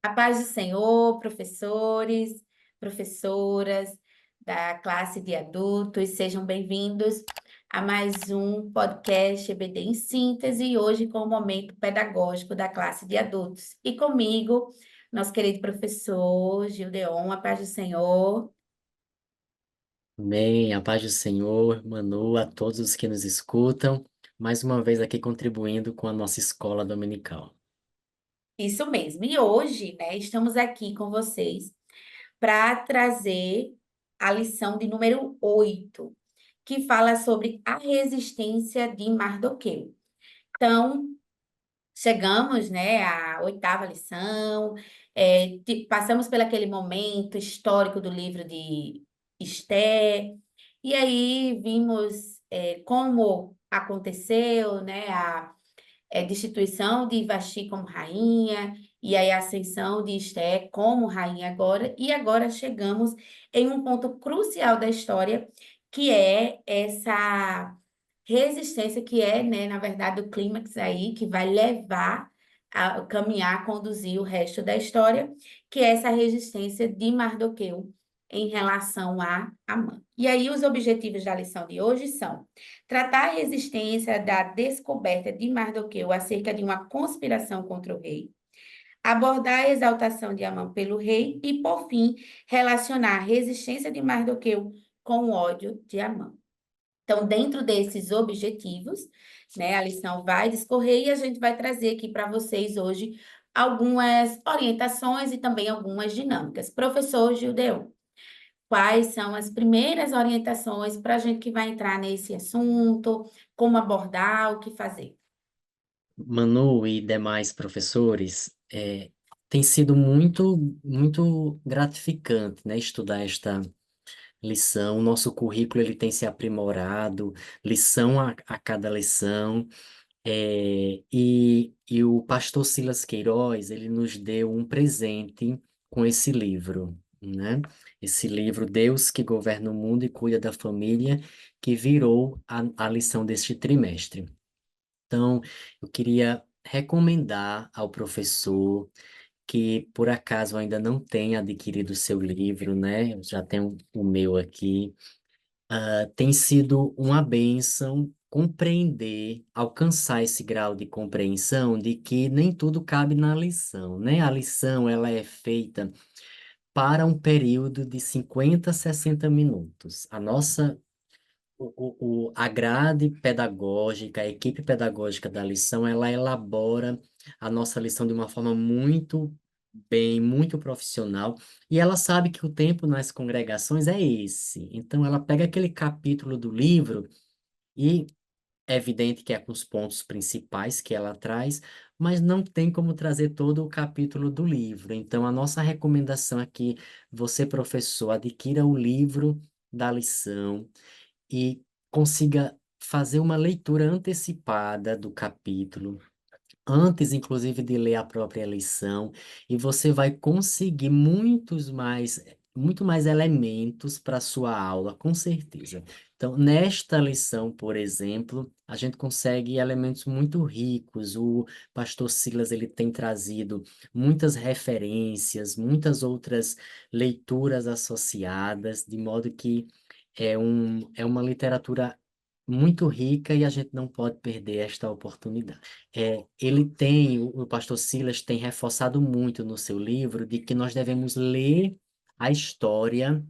A paz do Senhor, professores, professoras da classe de adultos, sejam bem-vindos a mais um podcast EBD em síntese, hoje com o momento pedagógico da classe de adultos. E comigo, nosso querido professor Gildeon, a paz do Senhor. Amém, a paz do Senhor, Manu, a todos os que nos escutam, mais uma vez aqui contribuindo com a nossa escola dominical. Isso mesmo. E hoje, estamos aqui com vocês para trazer a lição de número 8, que fala sobre a resistência de Mardoqueu. Então, chegamos, à oitava lição, passamos por aquele momento histórico do livro de Esté, e aí vimos como aconteceu, a destituição de Vasti como rainha, e aí a ascensão de Esté como rainha agora, e agora chegamos em um ponto crucial da história, que é essa resistência, que é, na verdade, o clímax aí, que vai levar a caminhar, conduzir o resto da história, que é essa resistência de Mardoqueu em relação a Amã. E aí, os objetivos da lição de hoje são tratar a resistência da descoberta de Mardoqueu acerca de uma conspiração contra o rei, abordar a exaltação de Amã pelo rei e, por fim, relacionar a resistência de Mardoqueu com o ódio de Amã. Então, dentro desses objetivos, a lição vai discorrer e a gente vai trazer aqui para vocês hoje algumas orientações e também algumas dinâmicas. Professor Gildeon, quais são as primeiras orientações para a gente que vai entrar nesse assunto, como abordar, o que fazer? Manu e demais professores, tem sido muito gratificante, né, estudar esta lição. O nosso currículo ele tem se aprimorado, lição a cada lição. E o pastor Silas Queiroz, ele nos deu um presente com esse livro, né? Esse livro, Deus que Governa o Mundo e Cuida da Família, que virou a lição deste trimestre. Então, eu queria recomendar ao professor que, por acaso, ainda não tenha adquirido o seu livro, né? Eu já tenho o meu aqui. Tem sido uma bênção compreender, alcançar esse grau de compreensão de que nem tudo cabe na lição, né? A lição, ela é feita para um período de 50, 60 minutos. A grade pedagógica, a equipe pedagógica da lição, ela elabora a nossa lição de uma forma muito bem, muito profissional, e ela sabe que o tempo nas congregações é esse. Então, ela pega aquele capítulo do livro e é evidente que é com os pontos principais que ela traz, mas não tem como trazer todo o capítulo do livro. Então, a nossa recomendação é que você, professor, adquira o livro da lição e consiga fazer uma leitura antecipada do capítulo, antes, inclusive, de ler a própria lição, e você vai conseguir muito mais elementos para a sua aula, com certeza. Então, nesta lição, por exemplo, a gente consegue elementos muito ricos. O pastor Silas, ele tem trazido muitas referências, muitas outras leituras associadas, de modo que é uma literatura muito rica e a gente não pode perder esta oportunidade. O pastor Silas tem reforçado muito no seu livro de que nós devemos ler a história,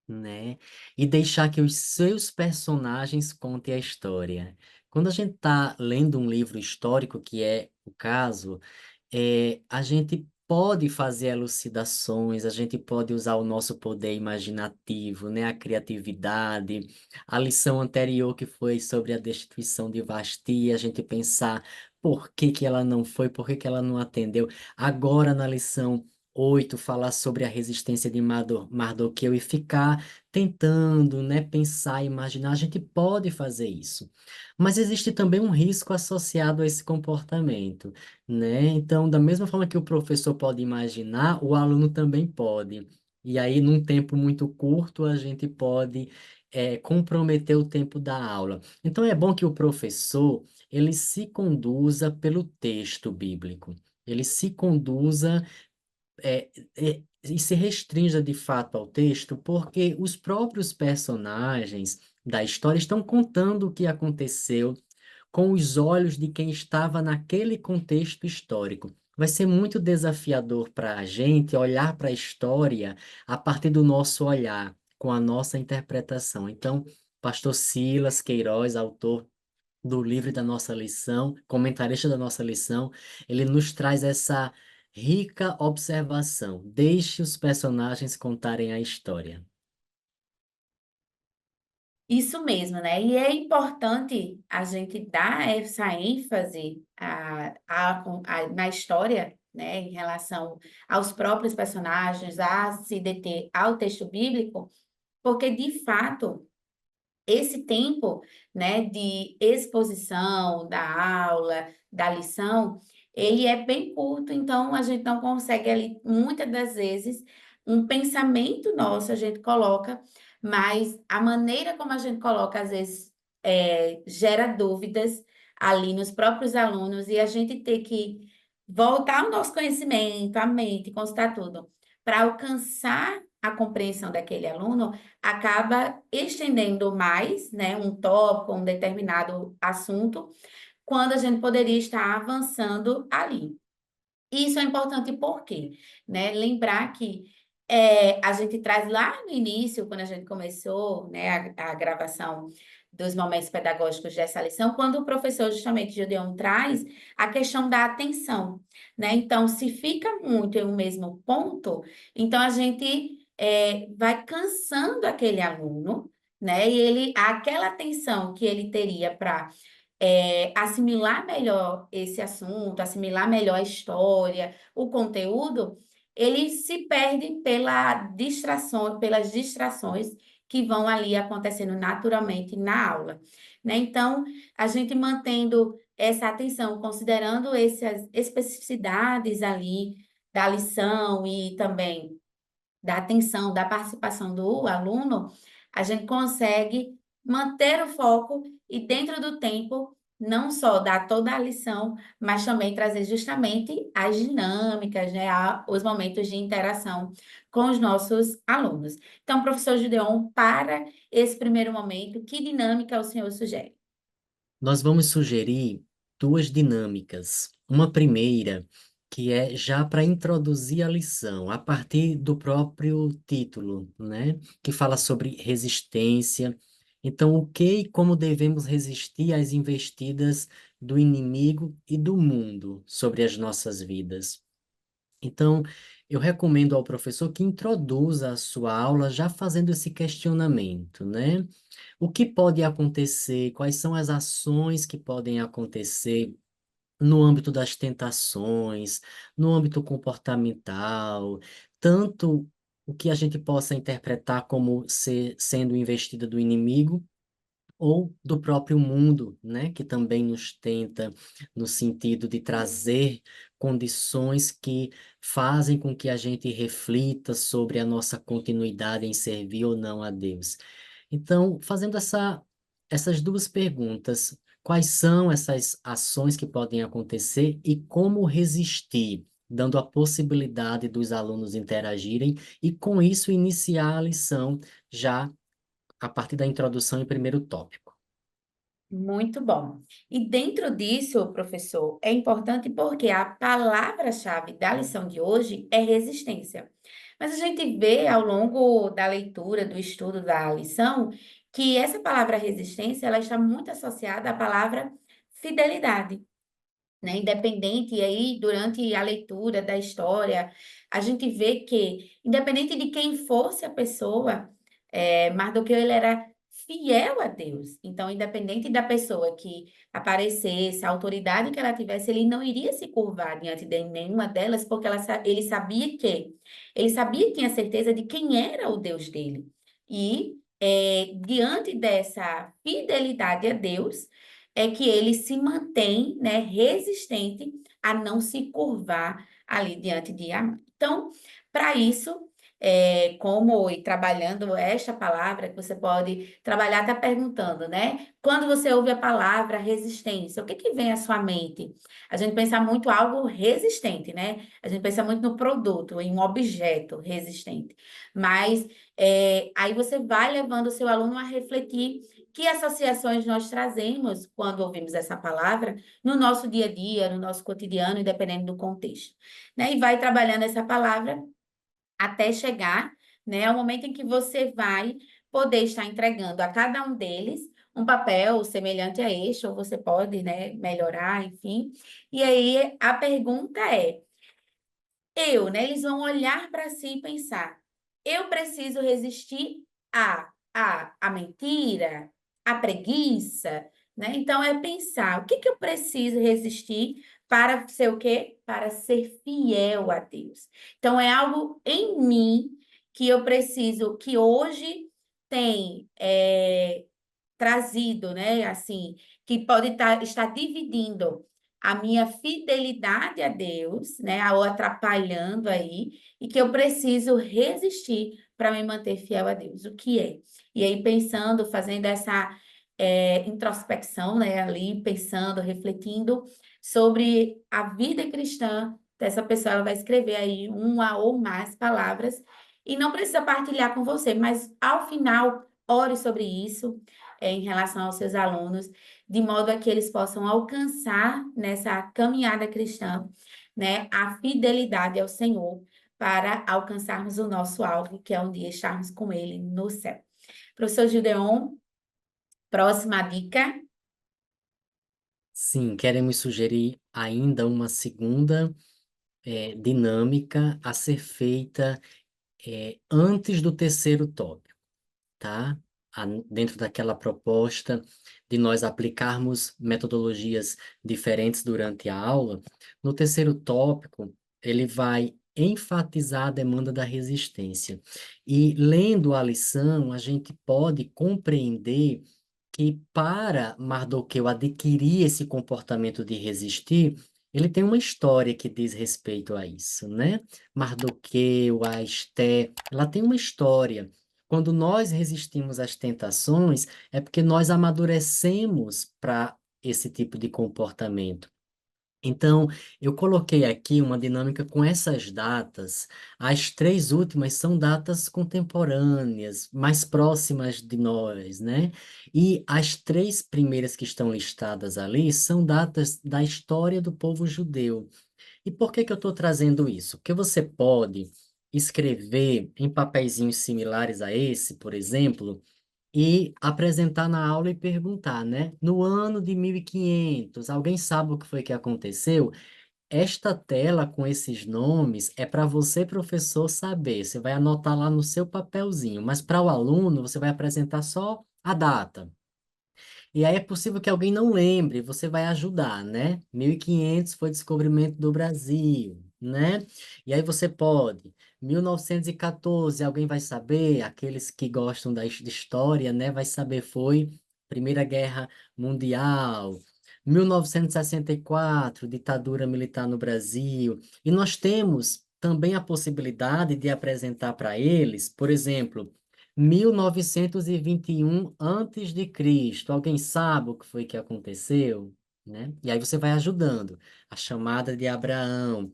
né, e deixar que os seus personagens contem a história. Quando a gente está lendo um livro histórico, que é o caso, a gente pode fazer elucidações, a gente pode usar o nosso poder imaginativo, né, a criatividade. A lição anterior, que foi sobre a destituição de Vasti, a gente pensar por que que ela não foi, por que que ela não atendeu. Agora, na lição 8, falar sobre a resistência de Mardoqueu e ficar tentando, né, pensar, imaginar, a gente pode fazer isso. Mas existe também um risco associado a esse comportamento, né? Então, da mesma forma que o professor pode imaginar, o aluno também pode. E aí, num tempo muito curto, a gente pode comprometer o tempo da aula. Então, é bom que o professor ele se conduza pelo texto bíblico. Ele se conduza e se restrinja de fato ao texto, porque os próprios personagens da história estão contando o que aconteceu com os olhos de quem estava naquele contexto histórico. Vai ser muito desafiador para a gente olhar para a história a partir do nosso olhar, com a nossa interpretação. Então, Pastor Silas Queiroz, autor do livro da nossa lição, comentarista da nossa lição, ele nos traz essa rica observação. Deixe os personagens contarem a história. Isso mesmo, né? E é importante a gente dar essa ênfase na história, né, em relação aos próprios personagens, a se deter ao texto bíblico, porque de fato esse tempo, né, de exposição da aula, da lição, ele é bem curto, então a gente não consegue ali, muitas das vezes, um pensamento nosso a gente coloca, mas a maneira como a gente coloca, às vezes, gera dúvidas ali nos próprios alunos e a gente ter que voltar o nosso conhecimento, a mente, consultar tudo, para alcançar a compreensão daquele aluno acaba estendendo mais, né, um tópico, um determinado assunto, quando a gente poderia estar avançando ali. Isso é importante por quê? Né? Lembrar que a gente traz lá no início, quando a gente começou, né, a gravação dos momentos pedagógicos dessa lição, quando o professor justamente Gideon traz a questão da atenção, né? Então, se fica muito em um mesmo ponto, então a gente vai cansando aquele aluno, né? E ele, aquela atenção que ele teria para assimilar melhor esse assunto, assimilar melhor a história, o conteúdo, ele se perde pelas distrações que vão ali acontecendo naturalmente na aula, né? Então, a gente mantendo essa atenção, considerando essas especificidades ali da lição e também da atenção, da participação do aluno, a gente consegue manter o foco e, dentro do tempo, não só dar toda a lição, mas também trazer justamente as dinâmicas, né, os momentos de interação com os nossos alunos. Então, professor Gideon, para esse primeiro momento, que dinâmica o senhor sugere? Nós vamos sugerir duas dinâmicas. Uma primeira, que é já para introduzir a lição, a partir do próprio título, né? Que fala sobre resistência. Então, o que e como devemos resistir às investidas do inimigo e do mundo sobre as nossas vidas. Então, eu recomendo ao professor que introduza a sua aula já fazendo esse questionamento, né? O que pode acontecer? Quais são as ações que podem acontecer no âmbito das tentações, no âmbito comportamental, tanto o que a gente possa interpretar como sendo investida do inimigo, ou do próprio mundo, né, que também nos tenta no sentido de trazer condições que fazem com que a gente reflita sobre a nossa continuidade em servir ou não a Deus. Então, fazendo essas duas perguntas, quais são essas ações que podem acontecer e como resistir, dando a possibilidade dos alunos interagirem e, com isso, iniciar a lição já a partir da introdução e primeiro tópico. Muito bom. E dentro disso, professor, é importante porque a palavra-chave da lição de hoje é resistência. Mas a gente vê ao longo da leitura, do estudo da lição, que essa palavra resistência, ela está muito associada à palavra fidelidade, né? Independente, e aí, durante a leitura da história, a gente vê que, independente de quem fosse a pessoa, Mardoqueu, ele era fiel a Deus. Então, independente da pessoa que aparecesse, a autoridade que ela tivesse, ele não iria se curvar diante de nenhuma delas, porque ele sabia, tinha certeza de quem era o Deus dele. E, diante dessa fidelidade a Deus, é que ele se mantém, né, resistente a não se curvar ali diante de Amã. Então, para isso, como ir trabalhando esta palavra, que você pode trabalhar até perguntando, né? Quando você ouve a palavra resistência, o que que vem à sua mente? A gente pensa muito algo resistente, né? A gente pensa muito no produto, em um objeto resistente. Mas aí você vai levando o seu aluno a refletir que associações nós trazemos quando ouvimos essa palavra no nosso dia a dia, no nosso cotidiano, independente do contexto, né? E vai trabalhando essa palavra até chegar, né, ao momento em que você vai poder estar entregando a cada um deles um papel semelhante a este, ou você pode, né, melhorar, enfim. E aí a pergunta é né? Eles vão olhar para si e pensar: eu preciso resistir a mentira, a preguiça, né? Então é pensar: o que que eu preciso resistir para ser o quê? Para ser fiel a Deus. Então é algo em mim que eu preciso, que hoje tem trazido, né? Assim, que pode estar dividindo a minha fidelidade a Deus, né? Ou atrapalhando aí, e que eu preciso resistir para me manter fiel a Deus. O que é? E aí, pensando, fazendo essa introspecção, né? Ali, pensando, refletindo sobre a vida cristã dessa pessoa, ela vai escrever aí uma ou mais palavras. E não precisa partilhar com você, mas ao final, ore sobre isso, em relação aos seus alunos, de modo a que eles possam alcançar nessa caminhada cristã, né, a fidelidade ao Senhor para alcançarmos o nosso alvo, que é um dia estarmos com Ele no céu. Professor Gideon, próxima dica. Sim, queremos sugerir ainda uma segunda dinâmica a ser feita antes do terceiro tópico, tá? Dentro daquela proposta de nós aplicarmos metodologias diferentes durante a aula, no terceiro tópico, ele vai enfatizar a demanda da resistência. E lendo a lição, a gente pode compreender que para Mardoqueu adquirir esse comportamento de resistir, ele tem uma história que diz respeito a isso, né? Mardoqueu, a Esté, ela tem uma história. Quando nós resistimos às tentações, é porque nós amadurecemos para esse tipo de comportamento. Então, eu coloquei aqui uma dinâmica com essas datas. As três últimas são datas contemporâneas, mais próximas de nós, né? E as três primeiras que estão listadas ali são datas da história do povo judeu. E por que que eu estou trazendo isso? Porque você pode escrever em papeizinhos similares a esse, por exemplo, e apresentar na aula e perguntar, né? No ano de 1500, alguém sabe o que foi que aconteceu? Esta tela com esses nomes é para você, professor, saber. Você vai anotar lá no seu papelzinho, mas para o aluno, você vai apresentar só a data. E aí é possível que alguém não lembre, você vai ajudar, né? 1500 foi descobrimento do Brasil, né? E aí você pode. 1914, alguém vai saber, aqueles que gostam de história, né? Vai saber, foi Primeira Guerra Mundial. 1964, ditadura militar no Brasil. E nós temos também a possibilidade de apresentar para eles, por exemplo, 1921 antes de Cristo. Alguém sabe o que foi que aconteceu? Né? E aí você vai ajudando. A chamada de Abraão.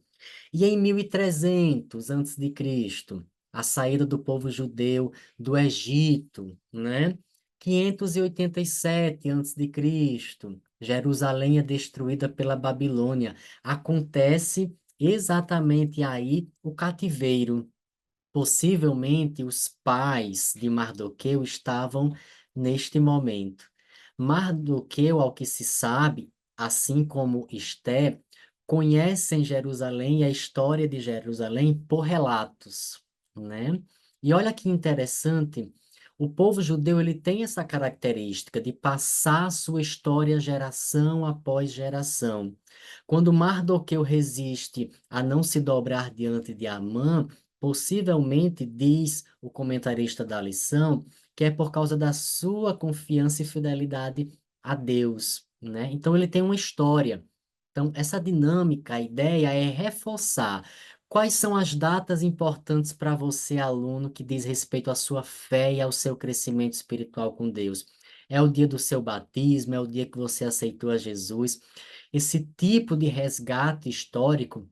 E em 1300 antes de Cristo, a saída do povo judeu do Egito, né? 587 antes de Cristo, Jerusalém é destruída pela Babilônia. Acontece exatamente aí o cativeiro. Possivelmente os pais de Mardoqueu estavam neste momento. Mardoqueu, ao que se sabe, assim como Esté, conhecem Jerusalém e a história de Jerusalém por relatos, né? E olha que interessante, o povo judeu ele tem essa característica de passar sua história geração após geração. Quando Mardoqueu resiste a não se dobrar diante de Amã, possivelmente, diz o comentarista da lição, que é por causa da sua confiança e fidelidade a Deus, né? Então ele tem uma história. Então essa dinâmica, a ideia é reforçar. Quais são as datas importantes para você, aluno, que diz respeito à sua fé e ao seu crescimento espiritual com Deus? É o dia do seu batismo, é o dia que você aceitou a Jesus. Esse tipo de resgate histórico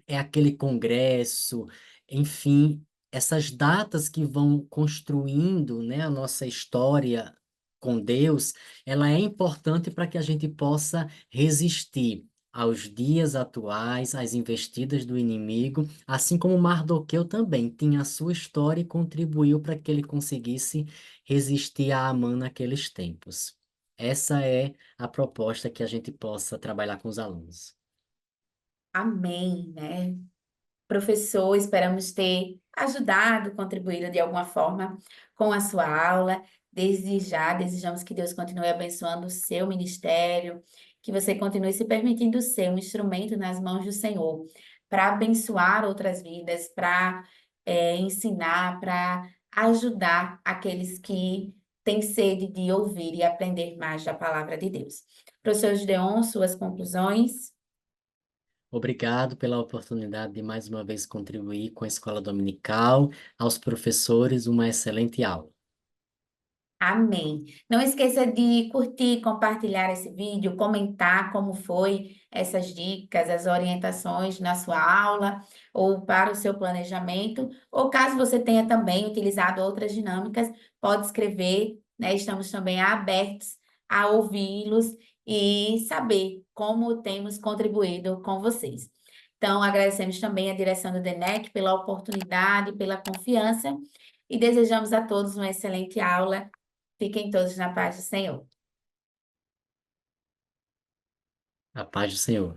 é aquele congresso, enfim, essas datas que vão construindo, né, a nossa história com Deus, ela é importante para que a gente possa resistir aos dias atuais, às investidas do inimigo, assim como Mardoqueu também tinha a sua história e contribuiu para que ele conseguisse resistir a Amã naqueles tempos. Essa é a proposta que a gente possa trabalhar com os alunos. Amém, né? Professor, esperamos ter ajudado, contribuído de alguma forma com a sua aula. Desde já, desejamos que Deus continue abençoando o seu ministério, que você continue se permitindo ser um instrumento nas mãos do Senhor, para abençoar outras vidas, para ensinar, para ajudar aqueles que têm sede de ouvir e aprender mais da palavra de Deus. Professor Gideon, suas conclusões? Obrigado pela oportunidade de mais uma vez contribuir com a Escola Dominical. Aos professores, uma excelente aula. Amém. Não esqueça de curtir, compartilhar esse vídeo, comentar como foi essas dicas, as orientações na sua aula ou para o seu planejamento, ou caso você tenha também utilizado outras dinâmicas, pode escrever, né? Estamos também abertos a ouvi-los e saber como temos contribuído com vocês. Então, agradecemos também a direção do DENEC pela oportunidade, pela confiança e desejamos a todos uma excelente aula. Fiquem todos na paz do Senhor. A paz do Senhor.